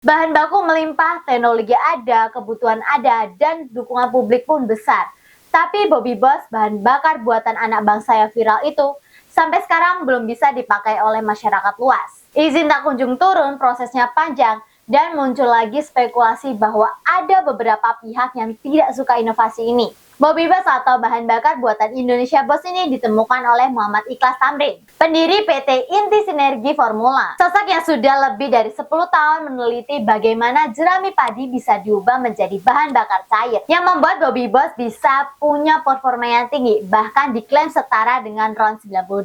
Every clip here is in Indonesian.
Bahan baku melimpah, teknologi ada, kebutuhan ada, dan dukungan publik pun besar. Tapi Bobby Boss, bahan bakar buatan anak bangsa yang viral itu, sampai sekarang belum bisa dipakai oleh masyarakat luas. Izin tak kunjung turun, prosesnya panjang, dan muncul lagi spekulasi bahwa ada beberapa pihak yang tidak suka inovasi ini. Bobby Boss atau bahan bakar buatan Indonesia Boss ini ditemukan oleh Muhammad Ikhlas Tamrin, pendiri PT Inti Sinergi Formula. Sosok yang sudah lebih dari 10 tahun meneliti bagaimana jerami padi bisa diubah menjadi bahan bakar cair, yang membuat Bobby Boss bisa punya performa yang tinggi, bahkan diklaim setara dengan RON 98.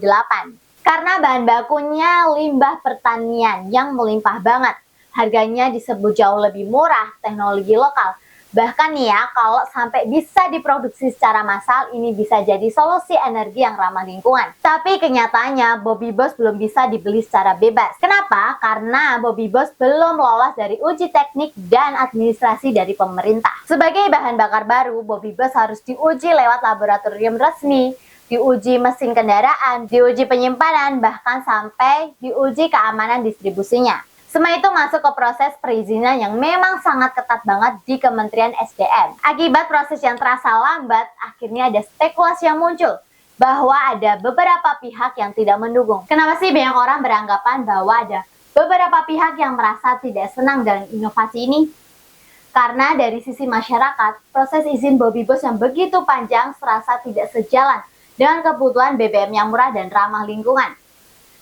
Karena bahan bakunya limbah pertanian yang melimpah banget, harganya disebut jauh lebih murah, teknologi lokal. Bahkan nih ya, kalau sampai bisa diproduksi secara massal, ini bisa jadi solusi energi yang ramah lingkungan. Tapi kenyataannya, Bobby Boss belum bisa dibeli secara bebas. Kenapa? Karena Bobby Boss belum lolos dari uji teknik dan administrasi dari pemerintah. Sebagai bahan bakar baru, Bobby Boss harus diuji lewat laboratorium resmi, diuji mesin kendaraan, diuji penyimpanan, bahkan sampai diuji keamanan distribusinya. Semua itu masuk ke proses perizinan yang memang sangat ketat banget di Kementerian SDM. Akibat proses yang terasa lambat, akhirnya ada spekulasi yang muncul bahwa ada beberapa pihak yang tidak mendukung. Kenapa sih banyak orang beranggapan bahwa ada beberapa pihak yang merasa tidak senang dengan inovasi ini? Karena dari sisi masyarakat, proses izin Bobby Boss yang begitu panjang serasa tidak sejalan dengan kebutuhan BBM yang murah dan ramah lingkungan.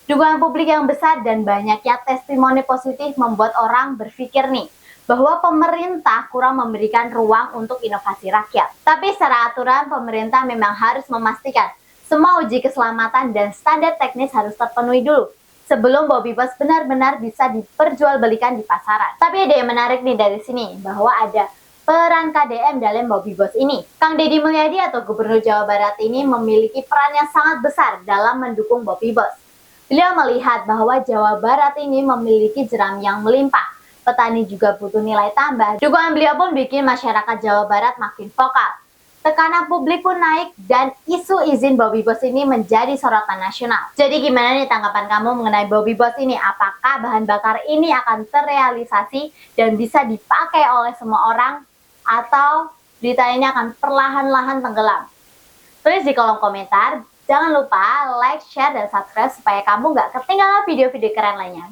Dukungan publik yang besar dan banyaknya testimoni positif membuat orang berpikir nih bahwa pemerintah kurang memberikan ruang untuk inovasi rakyat. Tapi secara aturan pemerintah memang harus memastikan semua uji keselamatan dan standar teknis harus terpenuhi dulu sebelum Bobby Boss benar-benar bisa diperjualbelikan di pasaran. Tapi ada yang menarik nih dari sini bahwa ada peran KDM dalam Bobby Boss ini. Kang Deddy Mulyadi atau Gubernur Jawa Barat ini memiliki peran yang sangat besar dalam mendukung Bobby Boss. Beliau melihat bahwa Jawa Barat ini memiliki jeram yang melimpah. Petani juga butuh nilai tambah. Dukungan beliau pun bikin masyarakat Jawa Barat makin vokal. Tekanan publik pun naik dan isu izin Bobby Boss ini menjadi sorotan nasional. Jadi gimana nih tanggapan kamu mengenai Bobby Boss ini? Apakah bahan bakar ini akan terrealisasi dan bisa dipakai oleh semua orang? Atau berita ini akan perlahan-lahan tenggelam? Tulis di kolom komentar. Jangan lupa like, share, dan subscribe supaya kamu nggak ketinggalan video-video keren lainnya.